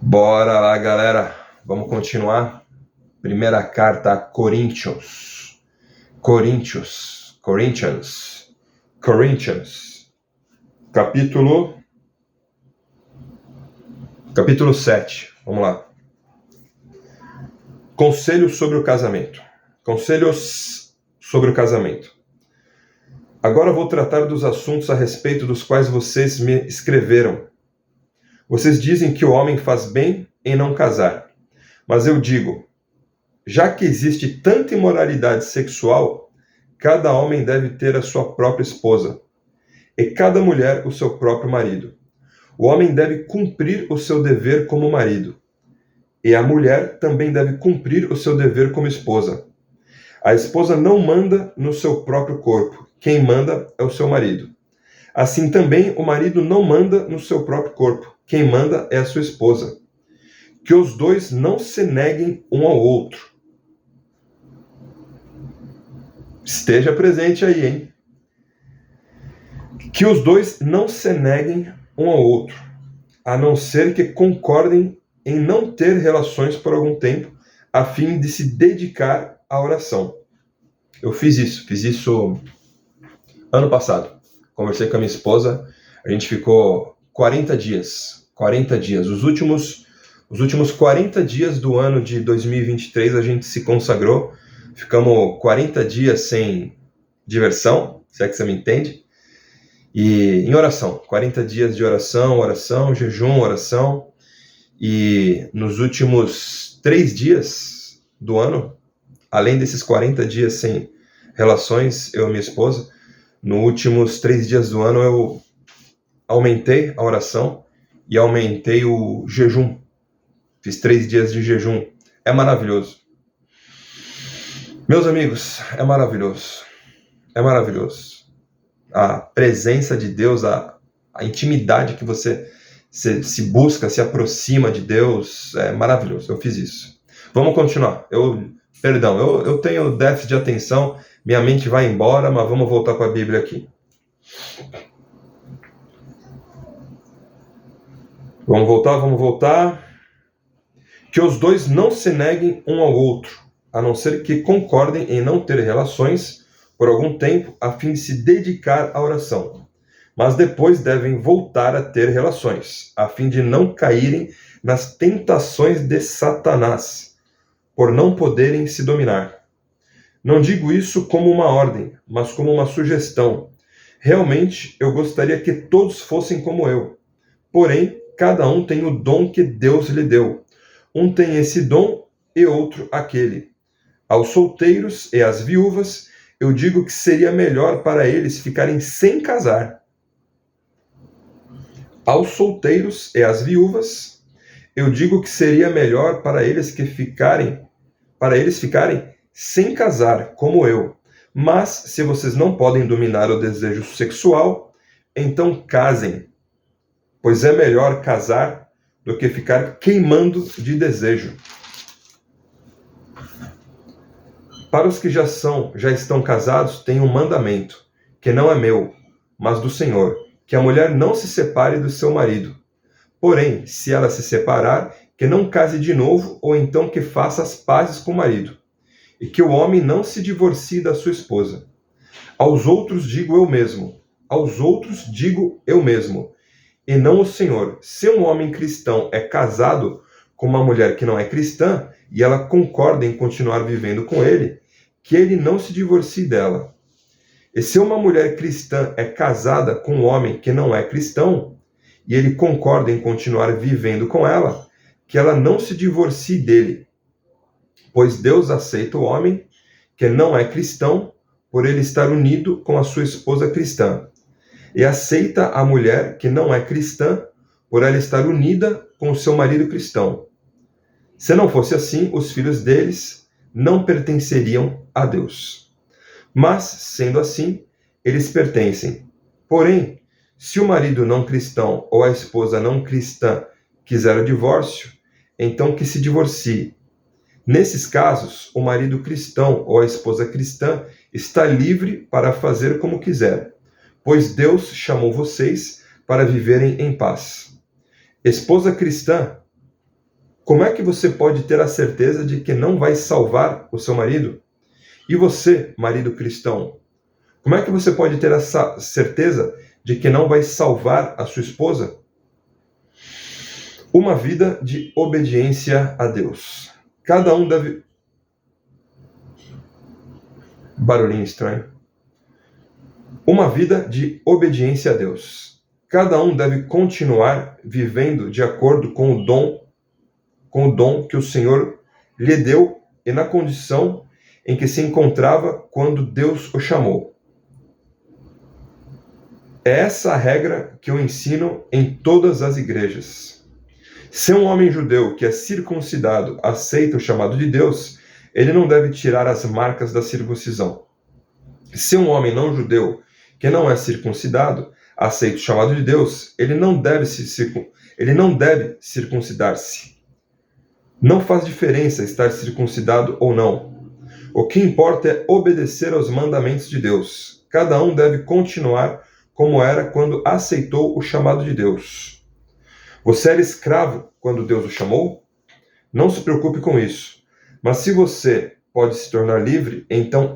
Bora lá, galera. Vamos continuar. Primeira carta a Coríntios. Coríntios. Capítulo 7. Vamos lá. Conselhos sobre o casamento. Agora vou tratar dos assuntos a respeito dos quais vocês me escreveram. Vocês dizem que o homem faz bem em não casar. Mas eu digo, já que existe tanta imoralidade sexual, cada homem deve ter a sua própria esposa, e cada mulher o seu próprio marido. O homem deve cumprir o seu dever como marido, e a mulher também deve cumprir o seu dever como esposa. A esposa não manda no seu próprio corpo, quem manda é o seu marido. Assim também o marido não manda no seu próprio corpo, quem manda é a sua esposa. Que os dois não se neguem um ao outro. Esteja presente aí, hein? Que os dois não se neguem um ao outro, a não ser que concordem em não ter relações por algum tempo, a fim de se dedicar à oração. Eu fiz isso ano passado. Conversei com a minha esposa, a gente ficou 40 dias. Os últimos 40 dias do ano de 2023 a gente se consagrou. Ficamos 40 dias sem diversão, se é que você me entende. E em oração, 40 dias de oração, jejum, oração. E nos últimos 3 dias do ano, além desses 40 dias sem relações, eu e minha esposa, nos últimos 3 dias do ano eu aumentei a oração e aumentei o jejum. Fiz 3 dias de jejum. É maravilhoso. Meus amigos, é maravilhoso. É maravilhoso. A presença de Deus, a intimidade que você se busca, se aproxima de Deus, é maravilhoso. Eu fiz isso. Vamos continuar. Eu tenho déficit de atenção, minha mente vai embora, mas vamos voltar para a Bíblia aqui. Vamos voltar. Que os dois não se neguem um ao outro, a não ser que concordem em não ter relações por algum tempo, a fim de se dedicar à oração. Mas depois devem voltar a ter relações, a fim de não caírem nas tentações de Satanás, por não poderem se dominar. Não digo isso como uma ordem, mas como uma sugestão. Realmente, eu gostaria que todos fossem como eu. Porém, cada um tem o dom que Deus lhe deu. Um tem esse dom e outro aquele. Aos solteiros e às viúvas, eu digo que seria melhor para eles ficarem sem casar. Aos solteiros e às viúvas, eu digo que seria melhor para eles ficarem sem casar, como eu. Mas, se vocês não podem dominar o desejo sexual, então casem. Pois é melhor casar do que ficar queimando de desejo. Para os que já estão casados, tem um mandamento, que não é meu, mas do Senhor, que a mulher não se separe do seu marido. Porém, se ela se separar, que não case de novo, ou então que faça as pazes com o marido, e que o homem não se divorcie da sua esposa. Aos outros digo eu mesmo, e não o Senhor. Se um homem cristão é casado com uma mulher que não é cristã, e ela concorda em continuar vivendo com ele, que ele não se divorcie dela. E se uma mulher cristã é casada com um homem que não é cristão, e ele concorda em continuar vivendo com ela, que ela não se divorcie dele. Pois Deus aceita o homem que não é cristão, por ele estar unido com a sua esposa cristã. E aceita a mulher que não é cristã, por ela estar unida com o seu marido cristão. Se não fosse assim, os filhos deles não pertenceriam a Deus. Mas, sendo assim, eles pertencem. Porém, se o marido não cristão ou a esposa não cristã quiser o divórcio, então que se divorcie. Nesses casos, o marido cristão ou a esposa cristã está livre para fazer como quiser, pois Deus chamou vocês para viverem em paz. Esposa cristã, Como é que você pode ter a certeza de que não vai salvar o seu marido? E você, marido cristão, como é que você pode ter essa certeza de que não vai salvar a sua esposa? Uma vida de obediência a Deus. Cada um deve... Barulhinho estranho. Uma vida de obediência a Deus. Cada um deve continuar vivendo de acordo com o dom que o Senhor lhe deu e na condição em que se encontrava quando Deus o chamou. É essa a regra que eu ensino em todas as igrejas. Se um homem judeu que é circuncidado aceita o chamado de Deus, ele não deve tirar as marcas da circuncisão. Se um homem não judeu que não é circuncidado aceita o chamado de Deus, ele não deve circuncidar-se. Não faz diferença estar circuncidado ou não. O que importa é obedecer aos mandamentos de Deus. Cada um deve continuar como era quando aceitou o chamado de Deus. Você era escravo quando Deus o chamou? Não se preocupe com isso. Mas se você pode se tornar livre, então...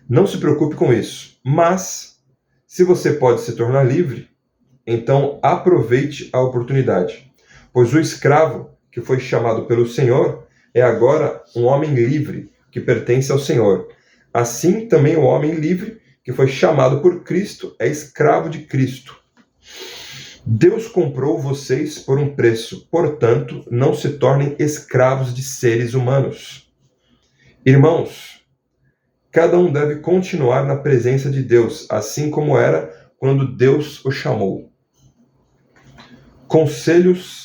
não se preocupe com isso. Mas, se você pode se tornar livre, então aproveite a oportunidade. Pois o escravo que foi chamado pelo Senhor é agora um homem livre, que pertence ao Senhor. Assim também o homem livre que foi chamado por Cristo é escravo de Cristo. Deus comprou vocês por um preço, portanto, não se tornem escravos de seres humanos. Irmãos, cada um deve continuar na presença de Deus, assim como era quando Deus o chamou. Conselhos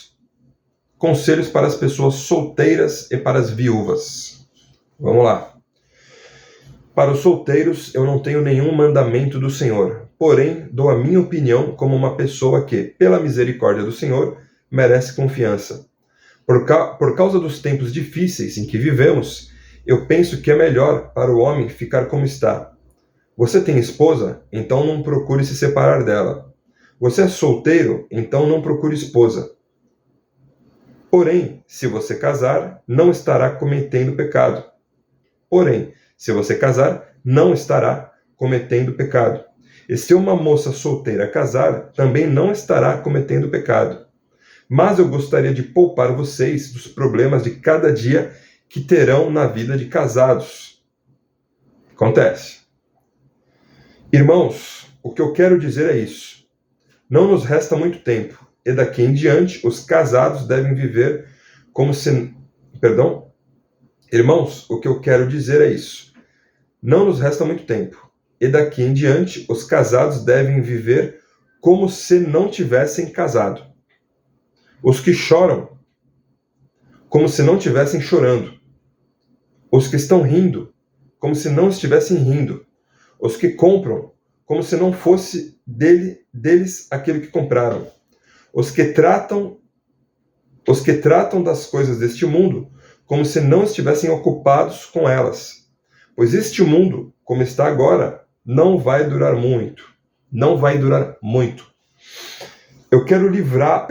para as pessoas solteiras e para as viúvas. Vamos lá. Para os solteiros, eu não tenho nenhum mandamento do Senhor, porém, dou a minha opinião como uma pessoa que, pela misericórdia do Senhor, merece confiança. Por causa dos tempos difíceis em que vivemos, eu penso que é melhor para o homem ficar como está. Você tem esposa? Então não procure se separar dela. Você é solteiro? Então não procure esposa. Porém, se você casar, não estará cometendo pecado. E se uma moça solteira casar, também não estará cometendo pecado. Mas eu gostaria de poupar vocês dos problemas de cada dia que terão na vida de casados. Acontece. Irmãos, o que eu quero dizer é isso. Não nos resta muito tempo, e daqui em diante os casados devem viver como se... Irmãos, o que eu quero dizer é isso. Não nos resta muito tempo, e daqui em diante os casados devem viver como se não tivessem casado. Os que choram, como se não estivessem chorando. Os que estão rindo, como se não estivessem rindo. Os que compram, como se não fosse deles aquilo que compraram. Os que tratam das coisas deste mundo, como se não estivessem ocupados com elas. Pois este mundo, como está agora, não vai durar muito. Não vai durar muito. Eu quero livrar...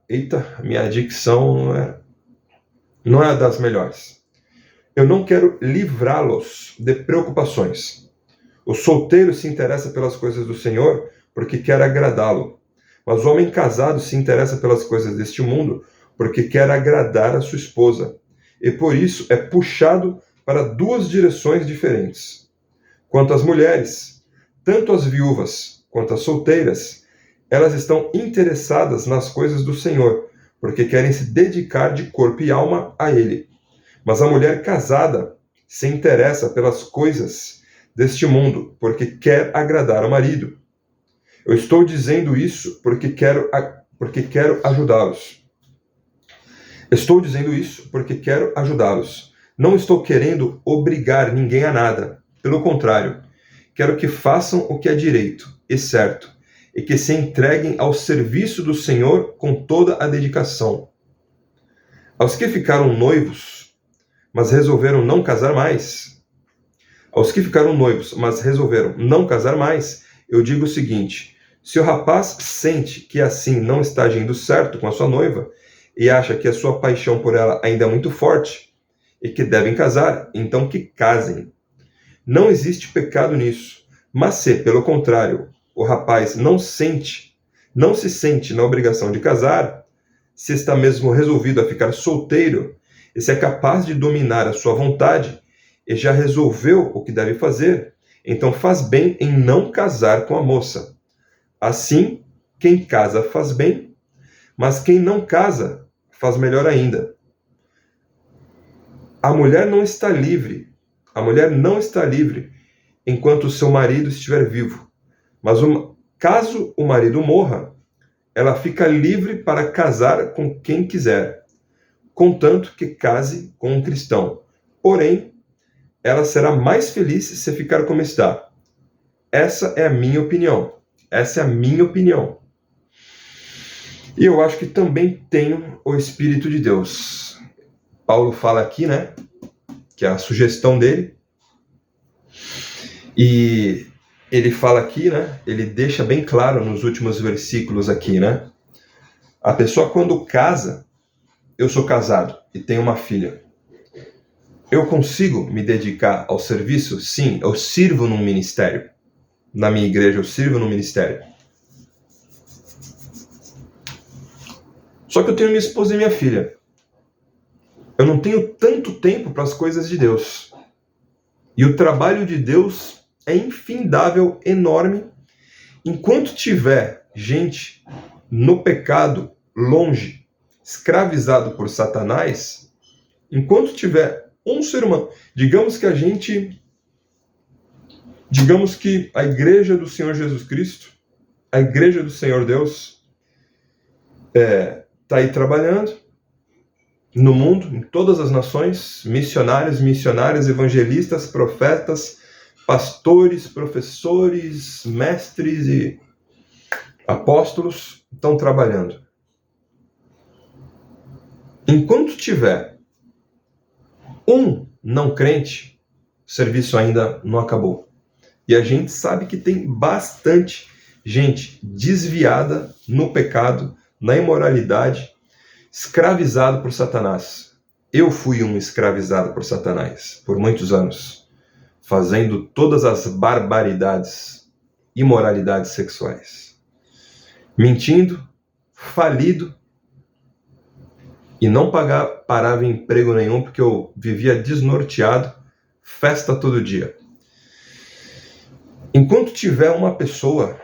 Eita, minha dicção não é das melhores. Eu não quero livrá-los de preocupações. O solteiro se interessa pelas coisas do Senhor porque quer agradá-lo. Mas o homem casado se interessa pelas coisas deste mundo porque quer agradar a sua esposa. E por isso é puxado para duas direções diferentes. Quanto às mulheres, tanto as viúvas quanto as solteiras, elas estão interessadas nas coisas do Senhor, porque querem se dedicar de corpo e alma a Ele. Mas a mulher casada se interessa pelas coisas deste mundo, porque quer agradar ao marido. Eu estou dizendo isso porque quero ajudá-los. Não estou querendo obrigar ninguém a nada. Pelo contrário, quero que façam o que é direito e certo, e que se entreguem ao serviço do Senhor com toda a dedicação. Aos que ficaram noivos, mas resolveram não casar mais, eu digo o seguinte: se o rapaz sente que assim não está agindo certo com a sua noiva, e acha que a sua paixão por ela ainda é muito forte e que devem casar, então que casem. Não existe pecado nisso. Mas se, pelo contrário, o rapaz não se sente na obrigação de casar, se está mesmo resolvido a ficar solteiro, e se é capaz de dominar a sua vontade, e já resolveu o que deve fazer, então faz bem em não casar com a moça. Assim, quem casa faz bem, mas quem não casa faz melhor ainda. A mulher não está livre enquanto o seu marido estiver vivo. Mas caso o marido morra, ela fica livre para casar com quem quiser, contanto que case com um cristão. Porém, ela será mais feliz se ficar como está. Essa é a minha opinião. E eu acho que também tenho o Espírito de Deus. Paulo fala aqui, né, que é a sugestão dele. E ele fala aqui, né, ele deixa bem claro nos últimos versículos aqui, né, a pessoa quando casa, eu sou casado e tenho uma filha. Eu consigo me dedicar ao serviço? Sim, eu sirvo num ministério. Na minha igreja eu sirvo num ministério. Só que eu tenho minha esposa e minha filha. Eu não tenho tanto tempo para as coisas de Deus. E o trabalho de Deus é infindável, enorme. Enquanto tiver gente no pecado, longe, escravizado por Satanás, enquanto tiver um ser humano, digamos que a igreja do Senhor Jesus Cristo, a igreja do Senhor Deus, está aí trabalhando no mundo, em todas as nações, missionários, missionárias, evangelistas, profetas, pastores, professores, mestres e apóstolos estão trabalhando. Enquanto tiver um não crente, o serviço ainda não acabou. E a gente sabe que tem bastante gente desviada no pecado, na imoralidade, escravizado por Satanás. Eu fui um escravizado por Satanás por muitos anos, fazendo todas as barbaridades, imoralidades sexuais. Mentindo, falido, e não parava em emprego nenhum porque eu vivia desnorteado, festa todo dia. Enquanto tiver uma pessoa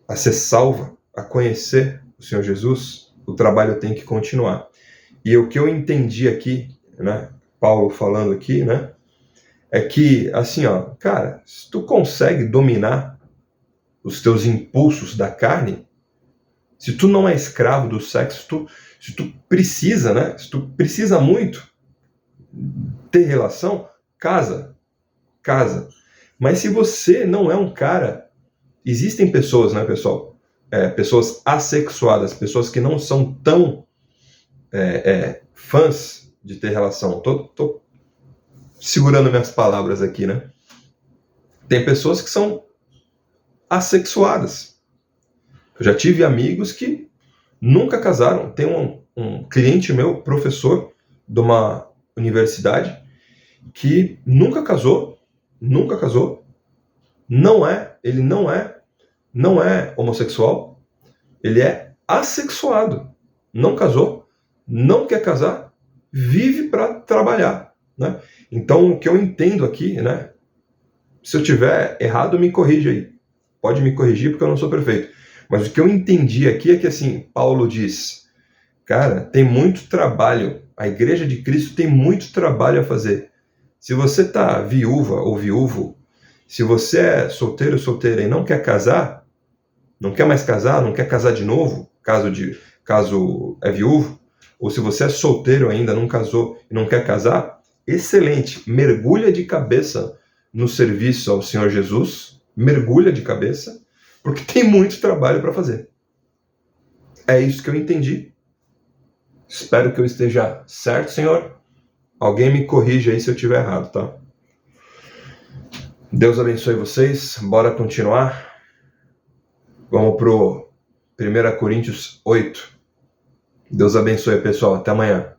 a ser salva, a conhecer o Senhor Jesus, o trabalho tem que continuar. E o que eu entendi aqui, né, Paulo falando aqui, né, é que, assim, ó, cara, se tu consegue dominar os teus impulsos da carne, se tu não é escravo do sexo, se tu precisa, né, se tu precisa muito ter relação, casa. Mas se você não é um cara, existem pessoas, né, pessoal, pessoas assexuadas, pessoas que não são tão fãs de ter relação. Tô segurando minhas palavras aqui, né? Tem pessoas que são assexuadas. Eu já tive amigos que nunca casaram. Tem um cliente meu, professor de uma universidade, que nunca casou. Ele não é homossexual, ele é assexuado. Não casou, não quer casar, vive para trabalhar, né? Então, o que eu entendo aqui, né? Se eu tiver errado, me corrija aí. Pode me corrigir porque eu não sou perfeito. Mas o que eu entendi aqui é que, assim, Paulo diz, cara, tem muito trabalho. A igreja de Cristo tem muito trabalho a fazer. Se você está viúva ou viúvo, se você é solteiro ou solteira e não quer casar, não quer mais casar, não quer casar de novo, caso é viúvo, ou se você é solteiro ainda, não casou e não quer casar, excelente, mergulha de cabeça no serviço ao Senhor Jesus, mergulha de cabeça, porque tem muito trabalho para fazer. É isso que eu entendi. Espero que eu esteja certo, Senhor. Alguém me corrija aí se eu estiver errado, tá? Deus abençoe vocês. Bora continuar. Vamos pro 1 Coríntios 8. Deus abençoe, pessoal. Até amanhã.